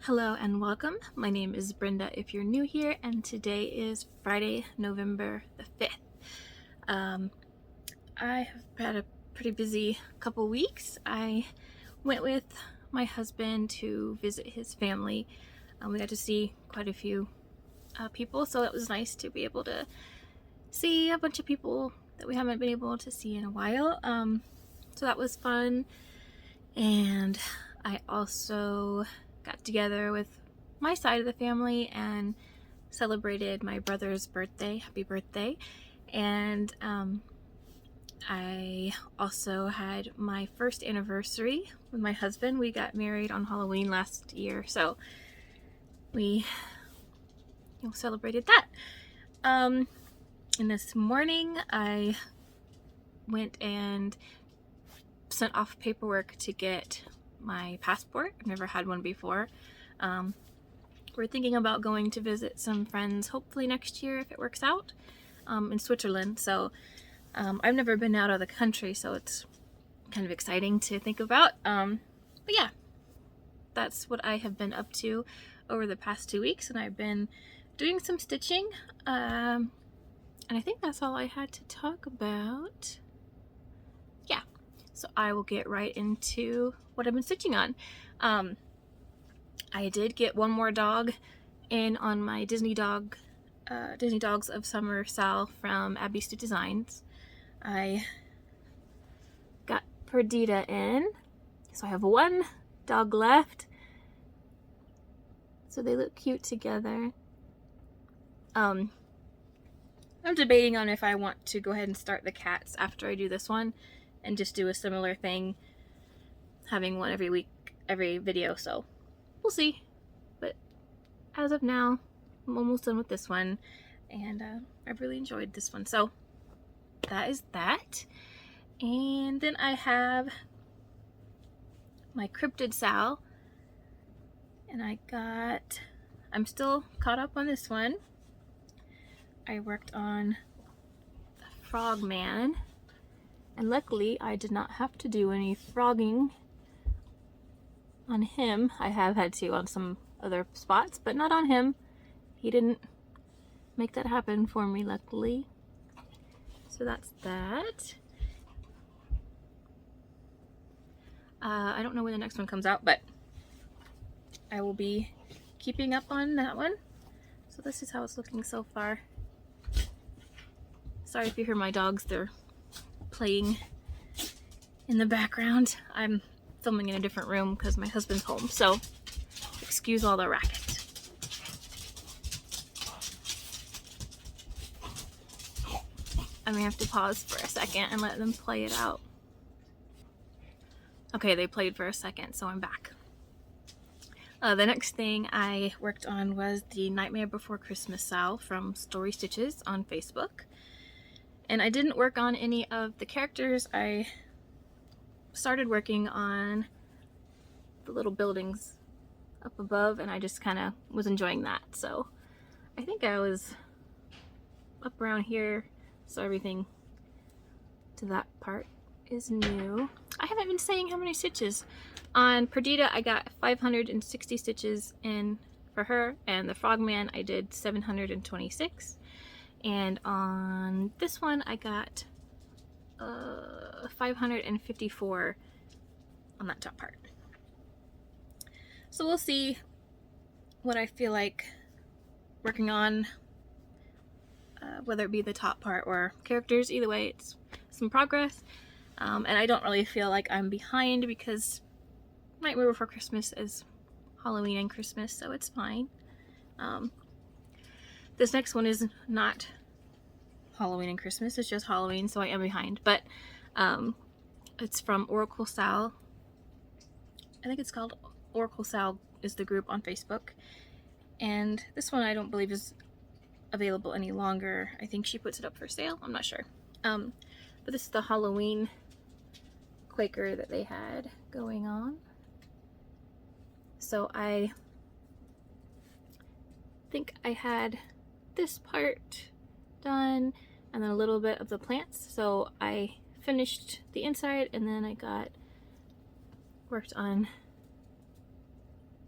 Hello and welcome. My name is Brenda if you're new here, and today is Friday, November the 5th. I have had a pretty busy couple weeks. I went with my husband to visit his family. We got to see quite a few people, so it was nice to be able to see a bunch of people that we haven't been able to see in a while. So that was fun. And I also got together with my side of the family and celebrated my brother's birthday. Happy birthday. And I also had my first anniversary with my husband. We got married on Halloween last year, so we celebrated that. And this morning I went and sent off paperwork to get my passport. I've never had one before. We're thinking about going to visit some friends hopefully next year if it works out, in Switzerland. So I've never been out of the country, so it's kind of exciting to think about. But yeah, that's what I have been up to over the past 2 weeks, and I've been doing some stitching, and I think that's all I had to talk about. Yeah, so I will get right into what I've been stitching on. I did get one more dog in on my Disney Dogs of Summer Sal from Abby Stitch Designs. I got Perdita in, so I have one dog left. So they look cute together. I'm debating on if I want to go ahead and start the cats after I do this one and just do a similar thing, having one every week, every video, so we'll see. But as of now, I'm almost done with this one, and I've really enjoyed this one, so that is that. And then I have my Cryptid Sal, and I'm still caught up on this one. I worked on the Frogman, and luckily I did not have to do any frogging on him. I have had to on some other spots, but not on him. He didn't make that happen for me, luckily. So that's that. I don't know when the next one comes out, but I will be keeping up on that one. So this is how it's looking so far. Sorry if you hear my dogs, they're playing in the background. I'm filming in a different room because my husband's home, so excuse all the racket. I may have to pause for a second and let them play it out. Okay, they played for a second, so I'm back. The next thing I worked on was the Nightmare Before Christmas Sal from Story Stitches on Facebook. And I didn't work on any of the characters. I started working on the little buildings up above, and I just kind of was enjoying that. So I think I was up around here, so everything to that part is new. I haven't been saying how many stitches. On Perdita I got 560 stitches in for her, and the Frogman I did 726. And on this one I got 554 on that top part. So we'll see what I feel like working on, whether it be the top part or characters. Either way, it's some progress. And I don't really feel like I'm behind because Nightmare Before Christmas is Halloween and Christmas, so it's fine. This next one is not Halloween and Christmas, it's just Halloween, so I am behind. But it's from Oracle Sal. I think it's called Oracle Sal is the group on Facebook. And this one I don't believe is available any longer. I think she puts it up for sale, I'm not sure. But this is the Halloween Quaker that they had going on. So I think I had this part done and then a little bit of the plants. So I finished the inside and then I worked on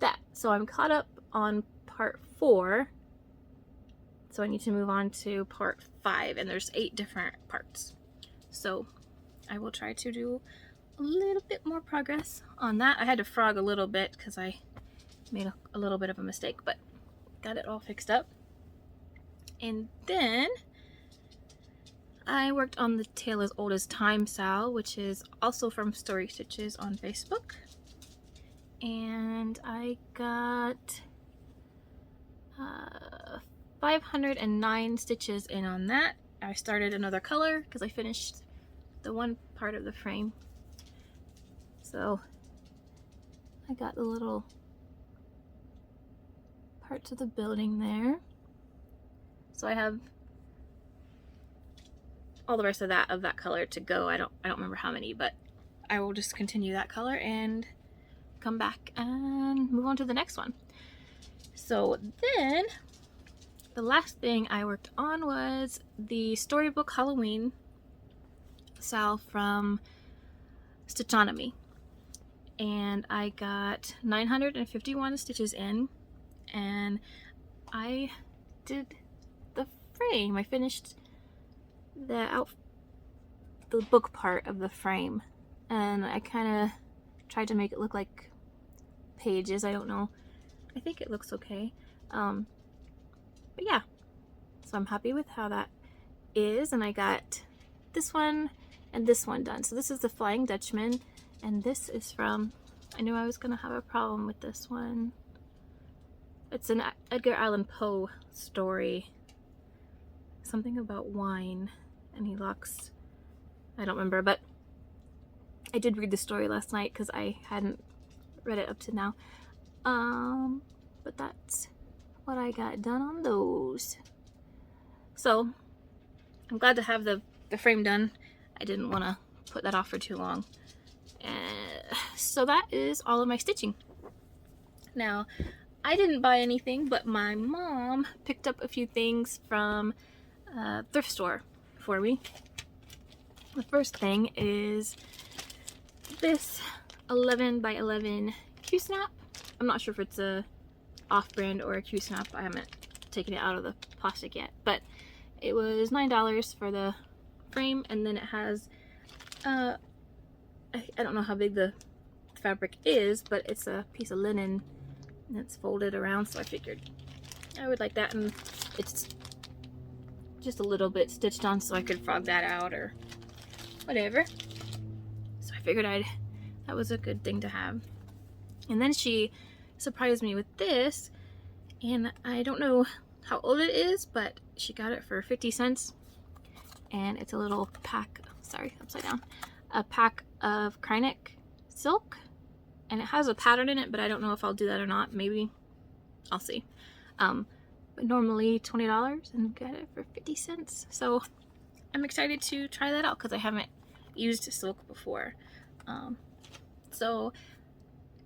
that. So I'm caught up on part 4. So I need to move on to part 5, and there's 8 different parts. So I will try to do a little bit more progress on that. I had to frog a little bit because I made a little bit of a mistake, but got it all fixed up. And then I worked on the Tale as Old as Time Sal, which is also from Story Stitches on Facebook. And I got 509 stitches in on that. I started another color because I finished the one part of the frame. So I got the little parts of the building there. So I have all the rest of that color to go. I don't remember how many, but I will just continue that color and come back and move on to the next one. So then the last thing I worked on was the Storybook Halloween Sal from Stitchonomy, and I got 951 stitches in, and I did the frame. I finished the book part of the frame, and I kind of tried to make it look like pages. I don't know. I think it looks okay. But yeah, so I'm happy with how that is, and I got this one and this one done. So this is the Flying Dutchman, and this is from, I knew I was gonna have a problem with this one. It's an Edgar Allan Poe story, something about wine, and he locks, I don't remember, but I did read the story last night because I hadn't read it up to now. But that's what I got done on those. So I'm glad to have the frame done. I didn't want to put that off for too long. So that is all of my stitching. Now, I didn't buy anything, but my mom picked up a few things from a thrift store for me. The first thing is this 11 by 11 Q-snap. I'm not sure if it's a off-brand or a Q-snap. I haven't taken it out of the plastic yet, but it was $9 for the frame, and then it has I don't know how big the fabric is, but it's a piece of linen and it's folded around, so I figured I would like that, and it's just a little bit stitched on so I could frog that out or whatever. So I figured that was a good thing to have. And then she surprised me with this, and I don't know how old it is, but she got it for 50 cents, and it's a little pack, sorry, upside down, a pack of Krynic silk, and it has a pattern in it, but I don't know if I'll do that or not. Maybe, I'll see. But normally $20, and got it for 50 cents, so I'm excited to try that out because I haven't used silk before. So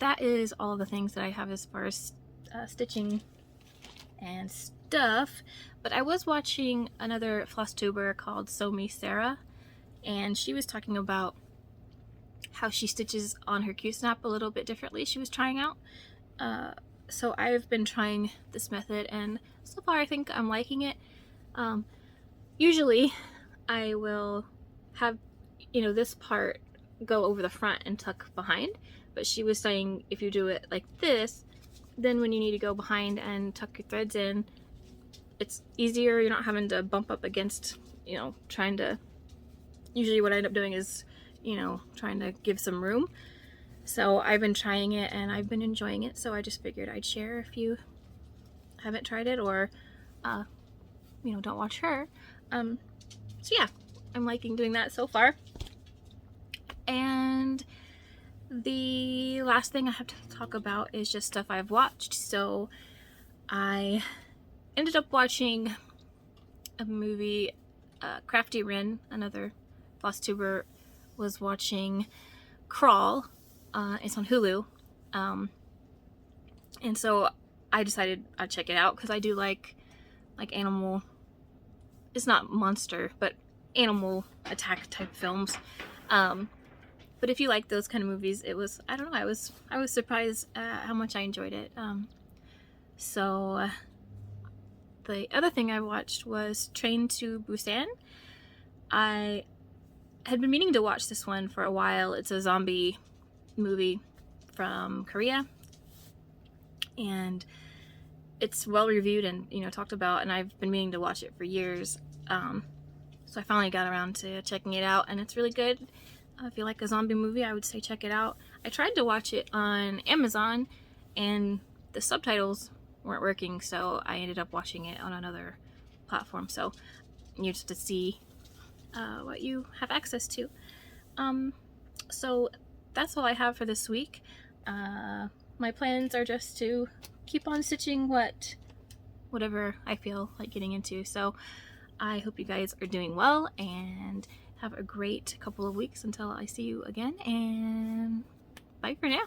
that is all the things that I have as far as stitching and stuff. But I was watching another FlossTuber called Sew Me Sarah, and she was talking about how she stitches on her Q-snap a little bit differently. She was trying out. So I've been trying this method, and so far I think I'm liking it. Usually I will have, this part go over the front and tuck behind, but she was saying if you do it like this, then when you need to go behind and tuck your threads in, it's easier. You're not having to bump up against, trying to, usually what I end up doing is, trying to give some room. So I've been trying it and I've been enjoying it, so I just figured I'd share if you haven't tried it or, don't watch her. So yeah, I'm liking doing that so far. And the last thing I have to talk about is just stuff I've watched. So I ended up watching a movie, Crafty Rin, another FlossTuber, was watching Crawl. It's on Hulu. And so I decided I'd check it out because I do like animal, it's not monster, but animal attack type films. But But if you like those kind of movies, it was, I don't know, I was surprised at how much I enjoyed it. So the other thing I watched was Train to Busan. I had been meaning to watch this one for a while. It's a zombie movie from Korea, and it's well reviewed and, you know, talked about, and I've been meaning to watch it for years. So I finally got around to checking it out, and it's really good. If you like a zombie movie, I would say check it out. I tried to watch it on Amazon, and the subtitles weren't working, so I ended up watching it on another platform. So you just to see what you have access to. So that's all I have for this week. My plans are just to keep on stitching whatever I feel like getting into. So I hope you guys are doing well and have a great couple of weeks until I see you again, and bye for now.